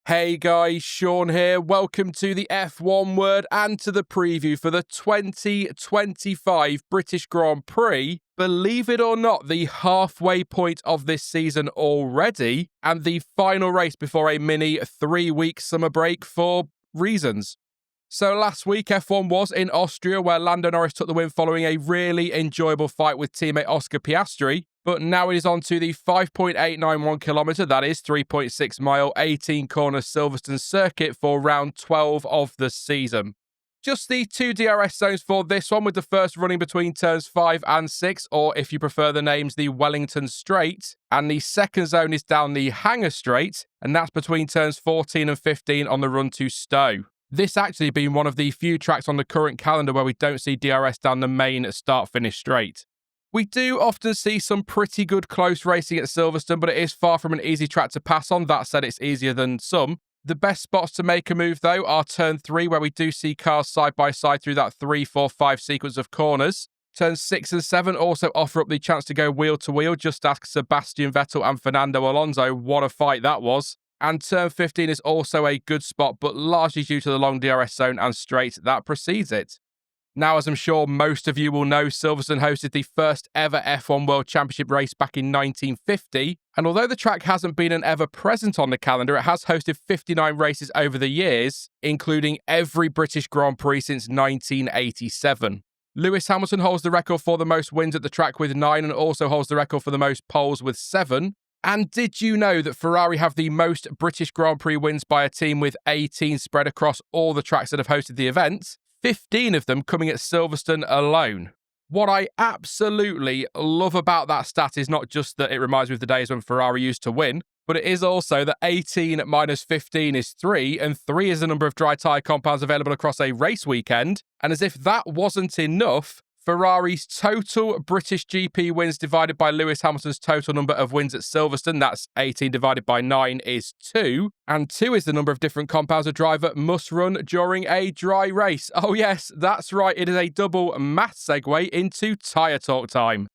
Hey guys, Sean here. Welcome to the F1 Word and to the preview for the 2025 British Grand Prix. Believe it or not, the halfway point of this season already, and the final race before a mini 3-week summer break for reasons. So last week, F1 was in Austria, where Lando Norris took the win following a really enjoyable fight with teammate Oscar Piastri. But now it is on to the 5.891 kilometre, that is 3.6 mile, 18 corner Silverstone Circuit for round 12 of the season. Just the two DRS zones for this one, with the first running between turns 5 and 6, or if you prefer the names, the Wellington Straight. And the second zone is down the Hangar Straight, and that's between turns 14 and 15 on the run to Stowe. This actually being one of the few tracks on the current calendar where we don't see DRS down the main start-finish straight. We do often see some pretty good close racing at Silverstone, but it is far from an easy track to pass on. That said, it's easier than some. The best spots to make a move, though, are turn 3, where we do see cars side by side through that 3, 4, 5 sequence of corners. Turns 6 and 7 also offer up the chance to go wheel to wheel. Just ask Sebastian Vettel and Fernando Alonso what a fight that was. And turn 15 is also a good spot, but largely due to the long DRS zone and straight that precedes it. Now, as I'm sure most of you will know, Silverstone hosted the first ever F1 World Championship race back in 1950, and although the track hasn't been an ever-present on the calendar, it has hosted 59 races over the years, including every British Grand Prix since 1987. Lewis Hamilton holds the record for the most wins at the track with 9, and also holds the record for the most poles with 7. And did you know that Ferrari have the most British Grand Prix wins by a team with 18 spread across all the tracks that have hosted the event? 15 of them coming at Silverstone alone. What I absolutely love about that stat is not just that it reminds me of the days when Ferrari used to win, but it is also that 18 minus 15 is 3, and 3 is the number of dry tyre compounds available across a race weekend. And as if that wasn't enough, Ferrari's total British GP wins divided by Lewis Hamilton's total number of wins at Silverstone, that's 18 divided by 9 is 2, and 2 is the number of different compounds a driver must run during a dry race. Oh yes, that's right, it is a double math segue into tyre talk time.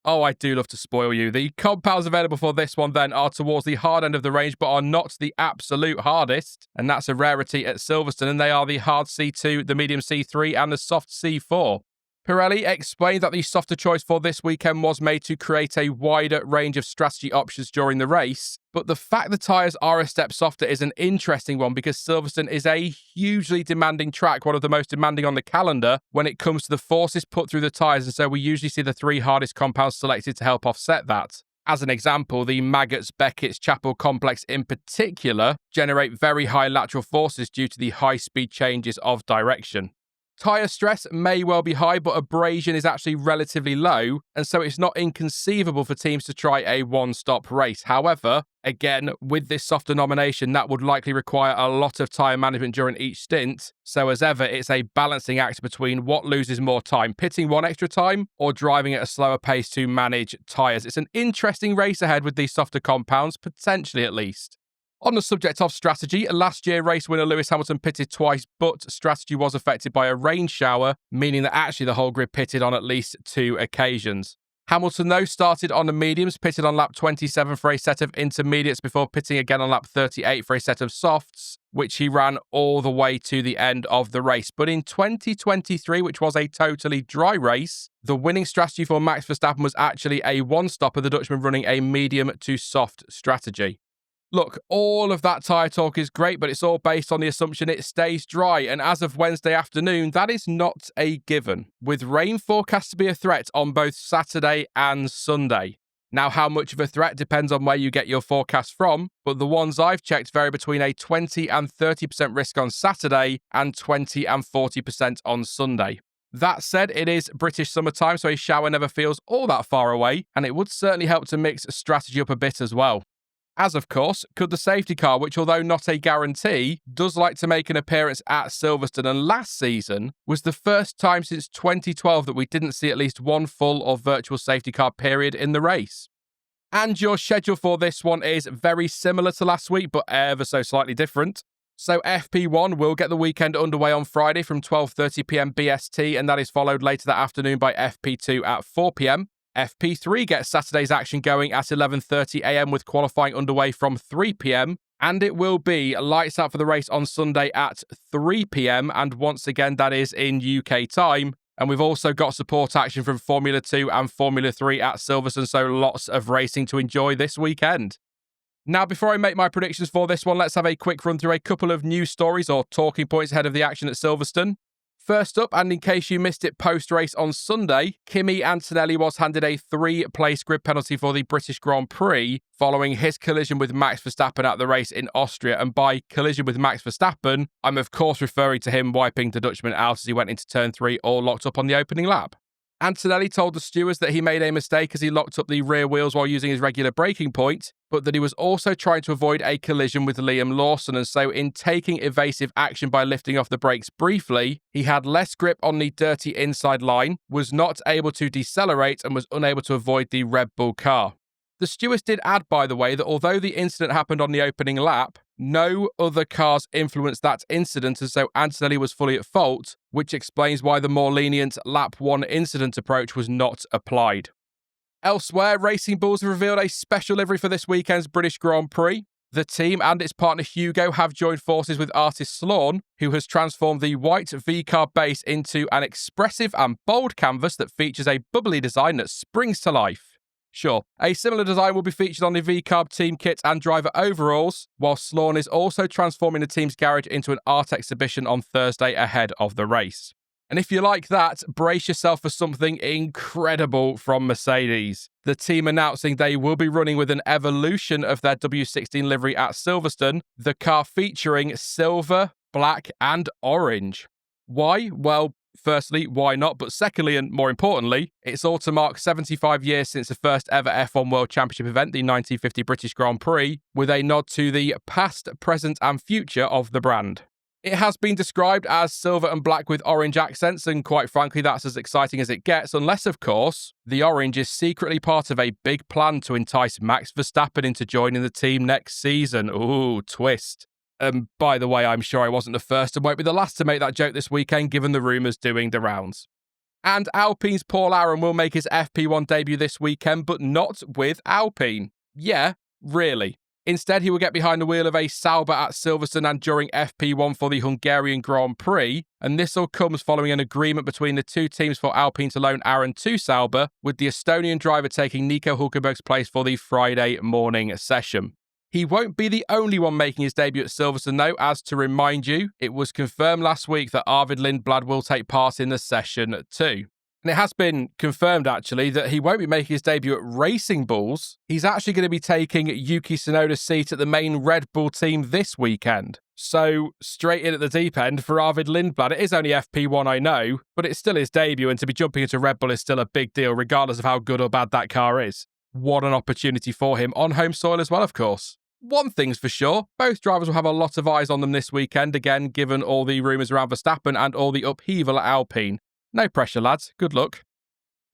Oh, I do love to spoil you. The compounds available for this one then are towards the hard end of the range, but are not the absolute hardest, and that's a rarity at Silverstone, and they are the hard C2, the medium C3, and the soft C4. Pirelli explained that the softer choice for this weekend was made to create a wider range of strategy options during the race, but the fact the tyres are a step softer is an interesting one because Silverstone is a hugely demanding track, one of the most demanding on the calendar when it comes to the forces put through the tyres, and so we usually see the 3 hardest compounds selected to help offset that. As an example, the Maggots, Beckett's, Chapel complex in particular generate very high lateral forces due to the high speed changes of direction. Tyre stress may well be high, but abrasion is actually relatively low, and so it's not inconceivable for teams to try a one-stop race. However, again, with this softer nomination, that would likely require a lot of tyre management during each stint, so as ever, it's a balancing act between what loses more time, pitting 1 extra time, or driving at a slower pace to manage tyres. It's an interesting race ahead with these softer compounds, potentially at least. On the subject of strategy, last year race winner Lewis Hamilton pitted twice, but strategy was affected by a rain shower, meaning that actually the whole grid pitted on at least 2 occasions. Hamilton, though, started on the mediums, pitted on lap 27 for a set of intermediates before pitting again on lap 38 for a set of softs, which he ran all the way to the end of the race. But in 2023, which was a totally dry race, the winning strategy for Max Verstappen was actually a one-stopper, the Dutchman running a medium to soft strategy. Look, all of that tyre talk is great, but it's all based on the assumption it stays dry, and as of Wednesday afternoon, that is not a given, with rain forecast to be a threat on both Saturday and Sunday. Now, how much of a threat depends on where you get your forecast from, but the ones I've checked vary between a 20 and 30% risk on Saturday and 20 and 40% on Sunday. That said, it is British summertime, so a shower never feels all that far away, and it would certainly help to mix strategy up a bit as well. As of course, could the safety car, which although not a guarantee, does like to make an appearance at Silverstone, and last season was the first time since 2012 that we didn't see at least one full or virtual safety car period in the race. And your schedule for this one is very similar to last week, but ever so slightly different. So FP1 will get the weekend underway on Friday from 12:30pm BST, and that is followed later that afternoon by FP2 at 4pm. FP3 gets Saturday's action going at 11:30am with qualifying underway from 3pm, And it will be lights out for the race on Sunday at 3 p.m. And once again, that is in UK time. And we've also got support action from Formula 2 and Formula 3 at Silverstone, so lots of racing to enjoy this weekend. Now, before I make my predictions for this one, let's have a quick run through a couple of news stories or talking points ahead of the action at Silverstone. First up, and in case you missed it post-race on Sunday, Kimi Antonelli was handed a 3-place grid penalty for the British Grand Prix following his collision with Max Verstappen at the race in Austria. And by collision with Max Verstappen, I'm of course referring to him wiping the Dutchman out as he went into turn 3 all locked up on the opening lap. Antonelli told the stewards that he made a mistake as he locked up the rear wheels while using his regular braking point, but that he was also trying to avoid a collision with Lawson, and so in taking evasive action by lifting off the brakes briefly, he had less grip on the dirty inside line, was not able to decelerate, and was unable to avoid the Red Bull car. The stewards did add, by the way, that although the incident happened on the opening lap, no other cars influenced that incident, and so Antonelli was fully at fault, which explains why the more lenient lap 1 incident approach was not applied. Elsewhere, Racing Bulls have revealed a special livery for this weekend's British Grand Prix. The team and its partner Hugo have joined forces with artist Lawson, who has transformed the white V-carb base into an expressive and bold canvas that features a bubbly design that springs to life. Sure, a similar design will be featured on the V-carb team kit and driver overalls, whilst Lawson is also transforming the team's garage into an art exhibition on Thursday ahead of the race. And if you like that, brace yourself for something incredible from Mercedes. The team announcing they will be running with an evolution of their W16 livery at Silverstone, the car featuring silver, black and orange. Why? Well, firstly, why not? But secondly, and more importantly, it's all to mark 75 years since the first ever F1 World Championship event, the 1950 British Grand Prix, with a nod to the past, present and future of the brand. It has been described as silver and black with orange accents, and quite frankly, that's as exciting as it gets, unless, of course, the orange is secretly part of a big plan to entice Max Verstappen into joining the team next season. Ooh, twist. By the way, I'm sure I wasn't the first and won't be the last to make that joke this weekend, given the rumours doing the rounds. And Alpine's Paul Aron will make his FP1 debut this weekend, but not with Alpine. Yeah, really. Instead, he will get behind the wheel of a Sauber at Silverstone and during FP1 for the Hungarian Grand Prix, and this all comes following an agreement between the two teams for Alpine to loan Aron to Sauber, with the Estonian driver taking Nico Hülkenberg's place for the Friday morning session. He won't be the only one making his debut at Silverstone though, as to remind you, it was confirmed last week that Arvid Lindblad will take part in the session too. And it has been confirmed, actually, that he won't be making his debut at Racing Bulls. He's actually going to be taking Yuki Tsunoda's seat at the main Red Bull team this weekend. So, straight in at the deep end for Arvid Lindblad. It is only FP1, I know, but it's still his debut, and to be jumping into Red Bull is still a big deal, regardless of how good or bad that car is. What an opportunity for him, on home soil as well, of course. One thing's for sure, both drivers will have a lot of eyes on them this weekend, again, given all the rumours around Verstappen and all the upheaval at Alpine. No pressure, lads. Good luck.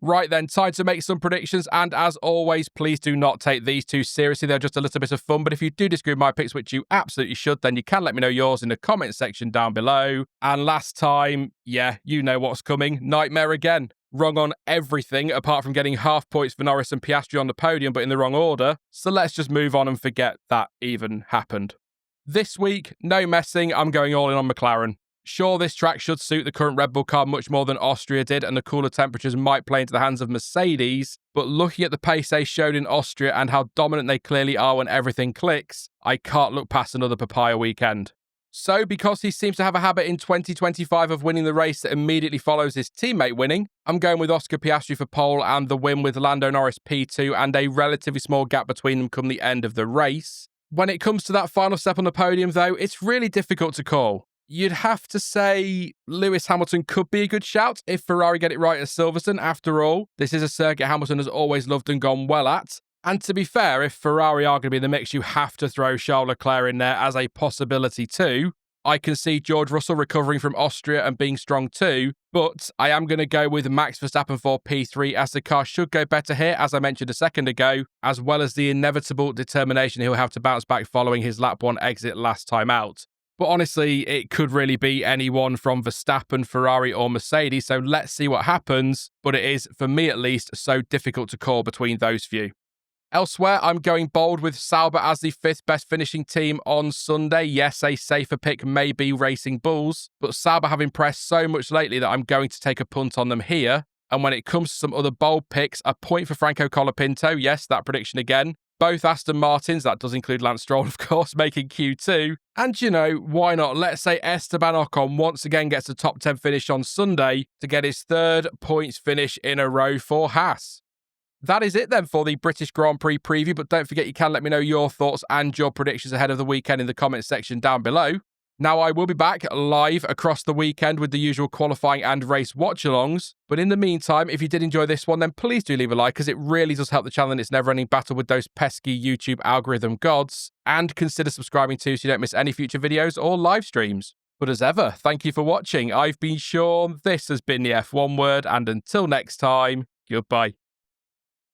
Right then, time to make some predictions, and as always, please do not take these too seriously. They're just a little bit of fun, but if you do disagree with my picks, which you absolutely should, then you can let me know yours in the comment section down below. And last time, yeah, you know what's coming. Nightmare again. Wrong on everything, apart from getting half points for Norris and Piastri on the podium, but in the wrong order. So let's just move on and forget that even happened. This week, no messing, I'm going all in on McLaren. Sure, this track should suit the current Red Bull car much more than Austria did, and the cooler temperatures might play into the hands of Mercedes, but looking at the pace they showed in Austria and how dominant they clearly are when everything clicks, I can't look past another papaya weekend. So, because he seems to have a habit in 2025 of winning the race that immediately follows his teammate winning, I'm going with Oscar Piastri for pole and the win with Lando Norris P2 and a relatively small gap between them come the end of the race. When it comes to that final step on the podium, though, it's really difficult to call. You'd have to say Lewis Hamilton could be a good shout if Ferrari get it right at Silverstone. After all, this is a circuit Hamilton has always loved and gone well at. And to be fair, if Ferrari are going to be in the mix, you have to throw Charles Leclerc in there as a possibility too. I can see George Russell recovering from Austria and being strong too, but I am going to go with Max Verstappen for P3 as the car should go better here, as I mentioned a second ago, as well as the inevitable determination he'll have to bounce back following his lap 1 exit last time out. But honestly, it could really be anyone from Verstappen, Ferrari or Mercedes, so let's see what happens. But it is, for me at least, so difficult to call between those few. Elsewhere, I'm going bold with Sauber as the 5th best finishing team on Sunday. Yes, a safer pick may be Racing Bulls, but Sauber have impressed so much lately that I'm going to take a punt on them here. And when it comes to some other bold picks, a point for Franco Colapinto. Yes, that prediction again. Both Aston Martins, that does include Lance Stroll, of course, making Q2. And you know, why not? Let's say Esteban Ocon once again gets a top 10 finish on Sunday to get his 3rd points finish in a row for Haas. That is it then for the British Grand Prix preview, but don't forget you can let me know your thoughts and your predictions ahead of the weekend in the comments section down below. Now, I will be back live across the weekend with the usual qualifying and race watch-alongs, but in the meantime, if you did enjoy this one, then please do leave a like, because it really does help the channel in its never-ending battle with those pesky YouTube algorithm gods, and consider subscribing too so you don't miss any future videos or live streams. But as ever, thank you for watching. I've been Sean, this has been the F1 Word, and until next time, goodbye.